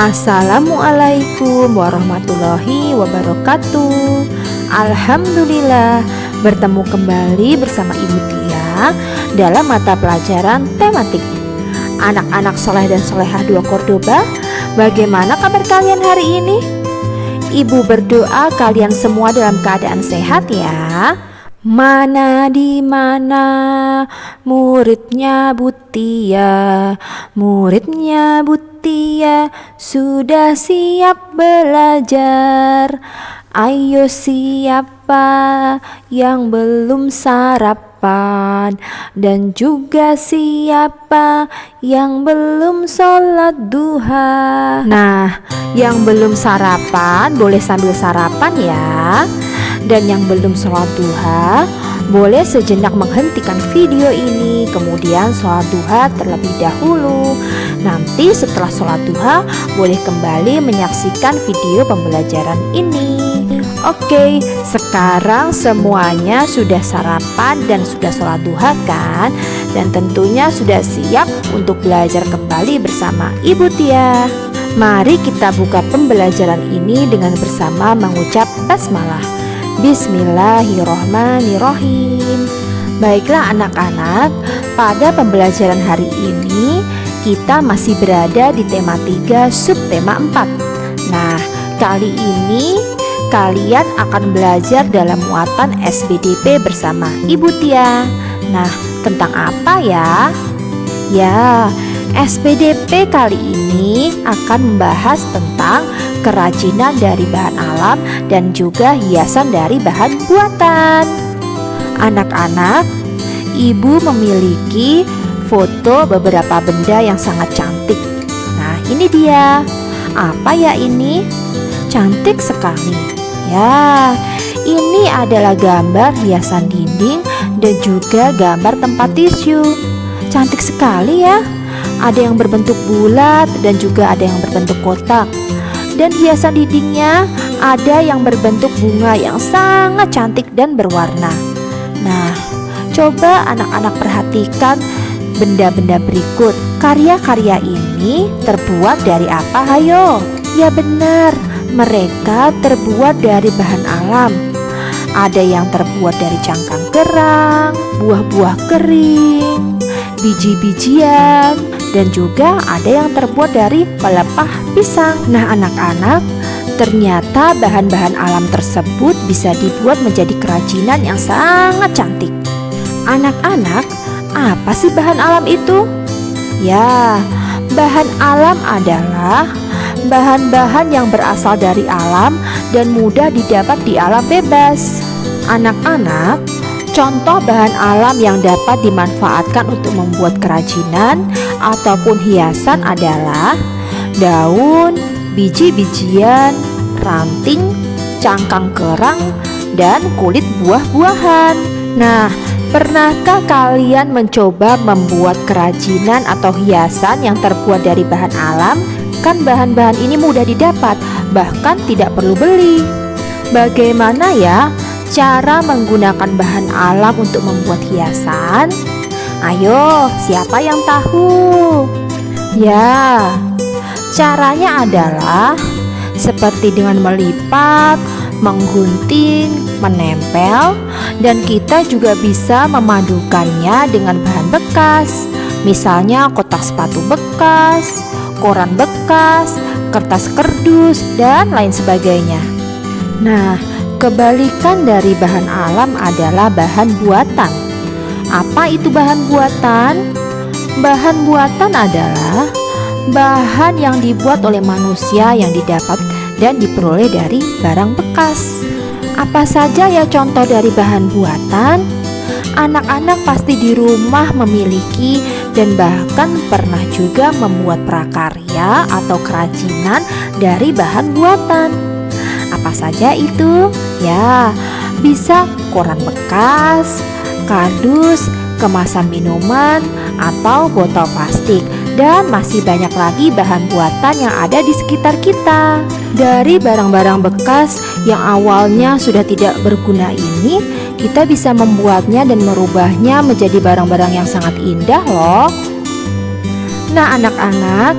Assalamualaikum warahmatullahi wabarakatuh. Alhamdulillah, bertemu kembali bersama Ibu Tia dalam mata pelajaran tematik. Anak-anak soleh dan solehah 2 Cordoba, bagaimana kabar kalian hari ini? Ibu berdoa kalian semua dalam keadaan sehat ya. Mana di mana muridnya Butia, muridnya Butia sudah siap belajar. Ayo siapa yang belum sarapan, dan juga siapa yang belum sholat duha. Nah, yang belum sarapan boleh sambil sarapan ya. Dan yang belum sholat duha boleh sejenak menghentikan video ini, kemudian sholat duha terlebih dahulu. Nanti setelah sholat duha boleh kembali menyaksikan video pembelajaran ini. Oke, sekarang semuanya sudah sarapan dan sudah sholat duha kan? Dan tentunya sudah siap untuk belajar kembali bersama Ibu Tia. Mari kita buka pembelajaran ini dengan bersama mengucap basmalah. Bismillahirrohmanirrohim. Baiklah anak-anak, pada pembelajaran hari ini kita masih berada di tema 3 subtema 4. Nah, kali ini kalian akan belajar dalam muatan SBDP bersama Ibu Tia. Nah, tentang apa ya? Ya, SBDP kali ini akan membahas tentang kerajinan dari bahan alam dan juga hiasan dari bahan buatan. Anak-anak, Ibu memiliki foto beberapa benda yang sangat cantik. Nah, ini dia. Apa ya ini? Cantik sekali. Ya, ini adalah gambar hiasan dinding dan juga gambar tempat tisu. Cantik sekali ya. Ada yang berbentuk bulat dan juga ada yang berbentuk kotak. Dan hiasan dindingnya ada yang berbentuk bunga yang sangat cantik dan berwarna. Nah, coba anak-anak perhatikan benda-benda berikut. Karya-karya ini terbuat dari apa, hayo? Ya benar, mereka terbuat dari bahan alam. Ada yang terbuat dari cangkang kerang, buah-buah kering, biji-bijian, dan juga ada yang terbuat dari pelepah pisang. Nah anak-anak, ternyata bahan-bahan alam tersebut bisa dibuat menjadi kerajinan yang sangat cantik. Anak-anak, apa sih bahan alam itu? Ya, bahan alam adalah bahan-bahan yang berasal dari alam dan mudah didapat di alam bebas. Anak-anak, contoh bahan alam yang dapat dimanfaatkan untuk membuat kerajinan ataupun hiasan adalah daun, biji-bijian, ranting, cangkang kerang, dan kulit buah-buahan. Nah, pernahkah kalian mencoba membuat kerajinan atau hiasan yang terbuat dari bahan alam? Kan bahan-bahan ini mudah didapat, bahkan tidak perlu beli. Bagaimana ya cara menggunakan bahan alam untuk membuat hiasan? Ayo, siapa yang tahu? Ya, caranya adalah seperti dengan melipat, menggunting, menempel, dan kita juga bisa memadukannya dengan bahan bekas. Misalnya kotak sepatu bekas, koran bekas, kertas kardus, dan lain sebagainya. Nah, kebalikan dari bahan alam adalah bahan buatan. Apa itu bahan buatan? Bahan buatan adalah bahan yang dibuat oleh manusia yang didapat dan diperoleh dari barang bekas. Apa saja ya contoh dari bahan buatan? Anak-anak pasti di rumah memiliki dan bahkan pernah juga membuat prakarya atau kerajinan dari bahan buatan. Apa saja itu? Ya, bisa koran bekas, kardus, kemasan minuman, atau botol plastik, dan masih banyak lagi bahan buatan yang ada di sekitar kita. Dari barang-barang bekas yang awalnya sudah tidak berguna ini, kita bisa membuatnya dan merubahnya menjadi barang-barang yang sangat indah loh. Nah anak-anak,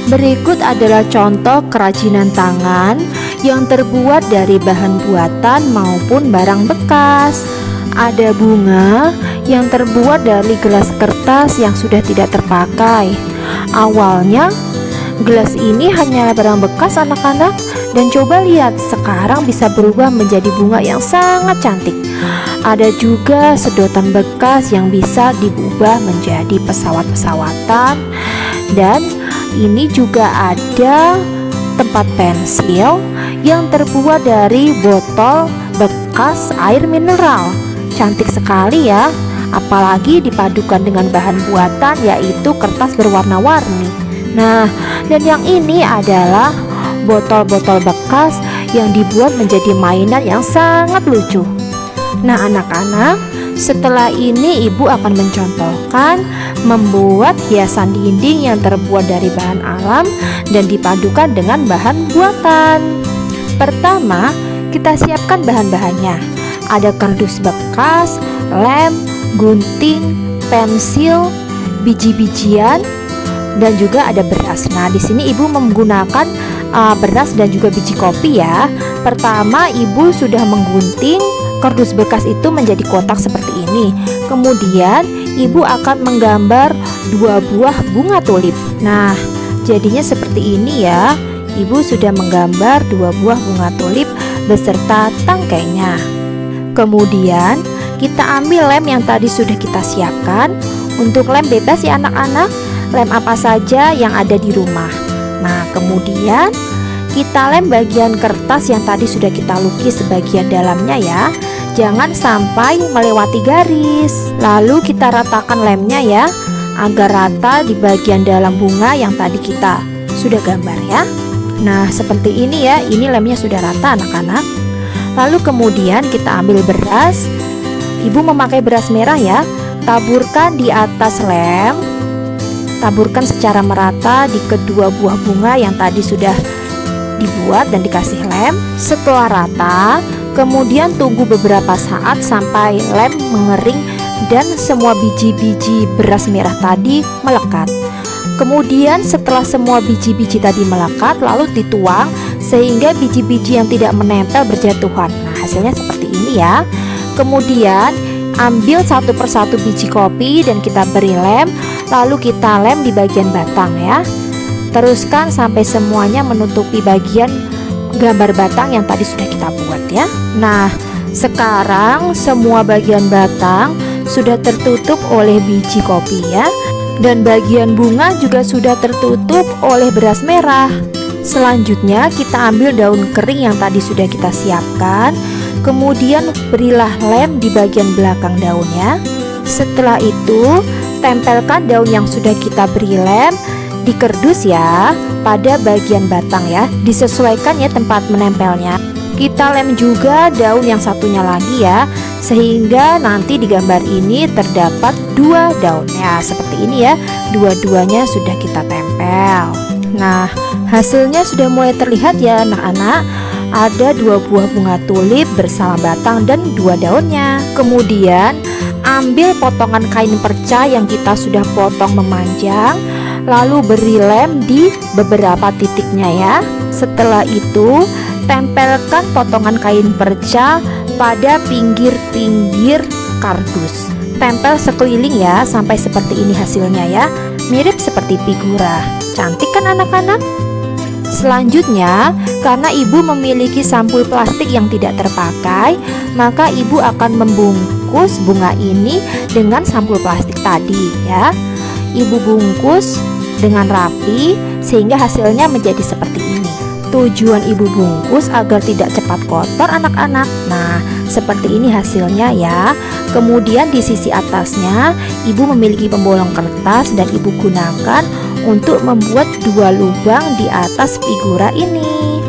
Berikut adalah contoh kerajinan tangan yang terbuat dari bahan buatan maupun barang bekas. Ada bunga yang terbuat dari gelas kertas yang sudah tidak terpakai. Awalnya gelas ini hanya barang bekas anak-anak, dan coba lihat sekarang bisa berubah menjadi bunga yang sangat cantik. Ada juga sedotan bekas yang bisa diubah menjadi pesawat-pesawatan, dan ini juga ada tempat pensil yang terbuat dari botol bekas air mineral. Cantik sekali ya, apalagi dipadukan dengan bahan buatan yaitu kertas berwarna-warni. Nah, dan yang ini adalah botol-botol bekas yang dibuat menjadi mainan yang sangat lucu. Nah anak-anak, setelah ini ibu akan mencontohkan membuat hiasan dinding yang terbuat dari bahan alam dan dipadukan dengan bahan buatan. Pertama, kita siapkan bahan-bahannya. Ada kardus bekas, lem, gunting, pensil, biji-bijian, dan juga ada beras. Nah, di sini ibu menggunakan beras dan juga biji kopi ya. Pertama, ibu sudah menggunting kardus bekas itu menjadi kotak seperti ini. Kemudian, ibu akan menggambar 2 buah bunga tulip. Nah, jadinya seperti ini ya. Ibu sudah menggambar 2 buah bunga tulip beserta tangkainya. Kemudian, kita ambil lem yang tadi sudah kita siapkan. Untuk lem bebas ya anak-anak, lem apa saja yang ada di rumah. Nah, kemudian kita lem bagian kertas yang tadi sudah kita lukis sebagian dalamnya ya. Jangan sampai melewati garis. Lalu kita ratakan lemnya ya, agar rata di bagian dalam bunga yang tadi kita sudah gambar ya. Nah, seperti ini ya, ini lemnya sudah rata anak-anak. Lalu kemudian kita ambil beras. Ibu memakai beras merah ya. Taburkan di atas lem. Taburkan secara merata di kedua buah bunga yang tadi sudah dibuat dan dikasih lem. Setelah rata, kemudian tunggu beberapa saat sampai lem mengering dan semua biji-biji beras merah tadi melekat. Kemudian setelah semua biji-biji tadi melekat, lalu dituang sehingga biji-biji yang tidak menempel berjatuhan. Nah, hasilnya seperti ini ya. Kemudian ambil satu persatu biji kopi dan kita beri lem. Lalu kita lem di bagian batang ya. Teruskan sampai semuanya menutupi bagian gambar batang yang tadi sudah kita buat ya. Nah, sekarang semua bagian batang sudah tertutup oleh biji kopi ya. Dan bagian bunga juga sudah tertutup oleh beras merah. Selanjutnya kita ambil daun kering yang tadi sudah kita siapkan. Kemudian berilah lem di bagian belakang daunnya. Setelah itu tempelkan daun yang sudah kita beri lem di kardus ya, pada bagian batang ya. Disesuaikan ya tempat menempelnya. Kita lem juga daun yang satunya lagi ya, sehingga nanti di gambar ini terdapat 2 daun ya, seperti ini ya. Dua-duanya sudah kita tempel. Nah, hasilnya sudah mulai terlihat ya anak-anak. Ada 2 buah bunga tulip bersama batang dan 2 daunnya. Kemudian ambil potongan kain perca yang kita sudah potong memanjang, lalu beri lem di beberapa titiknya ya. Setelah itu tempelkan potongan kain perca pada pinggir-pinggir kardus. Tempel sekeliling ya, sampai seperti ini hasilnya ya. Mirip seperti figura. Cantik kan anak-anak? Selanjutnya, karena ibu memiliki sampul plastik yang tidak terpakai, maka ibu akan membungkus bunga ini dengan sampul plastik tadi ya. Ibu bungkus dengan rapi sehingga hasilnya menjadi seperti ini. Tujuan ibu bungkus agar tidak cepat kotor anak-anak. Nah, seperti ini hasilnya ya. Kemudian di sisi atasnya ibu memiliki pembolong kertas dan ibu gunakan untuk membuat 2 lubang di atas figura ini.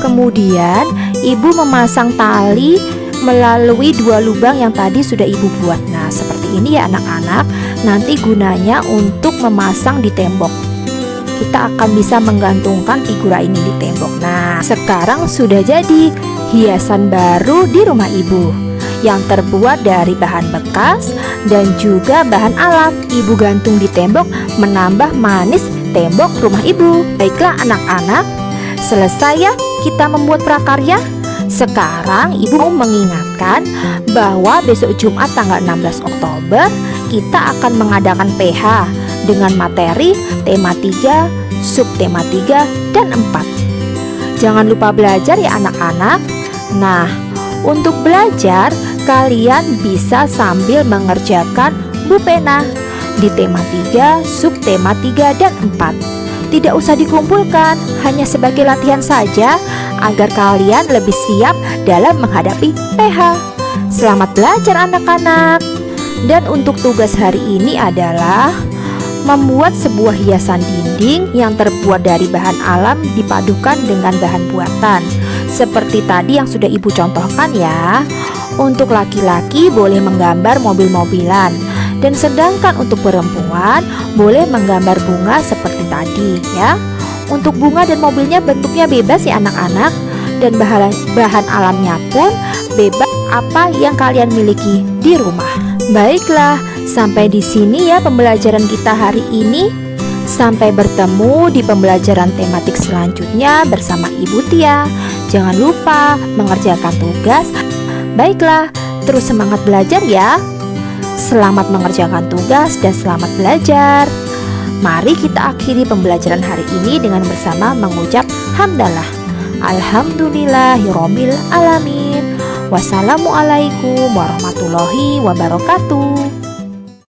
Kemudian ibu memasang tali melalui 2 lubang yang tadi sudah ibu buat. Nah, seperti ini ya anak-anak. Nanti gunanya untuk memasang di tembok. Kita akan bisa menggantungkan figura ini di tembok. Nah, sekarang sudah jadi hiasan baru di rumah ibu yang terbuat dari bahan bekas dan juga bahan alam. Ibu gantung di tembok menambah manis tembok rumah ibu. Baiklah anak-anak, selesai ya kita membuat prakarya. Sekarang ibu mengingatkan bahwa besok Jumat tanggal 16 Oktober kita akan mengadakan PH dengan materi tema 3, subtema 3 dan 4. Jangan lupa belajar ya anak-anak. Nah, untuk belajar kalian bisa sambil mengerjakan Bu Pena di tema 3, subtema 3 dan 4. Tidak usah dikumpulkan, hanya sebagai latihan saja agar kalian lebih siap dalam menghadapi PH. Selamat belajar anak-anak. Dan untuk tugas hari ini adalah membuat sebuah hiasan dinding yang terbuat dari bahan alam dipadukan dengan bahan buatan. Seperti tadi yang sudah ibu contohkan ya. Untuk laki-laki boleh menggambar mobil-mobilan, dan sedangkan untuk perempuan boleh menggambar bunga seperti tadi ya. Untuk bunga dan mobilnya bentuknya bebas ya anak-anak, dan bahan alamnya pun bebas apa yang kalian miliki di rumah. Baiklah, sampai di sini ya pembelajaran kita hari ini. Sampai bertemu di pembelajaran tematik selanjutnya bersama Ibu Tia. Jangan lupa mengerjakan tugas. Baiklah, terus semangat belajar ya. Selamat mengerjakan tugas dan selamat belajar. Mari kita akhiri pembelajaran hari ini dengan bersama mengucap hamdalah. Alhamdulillahirabbil alamin. Wassalamualaikum warahmatullahi wabarakatuh.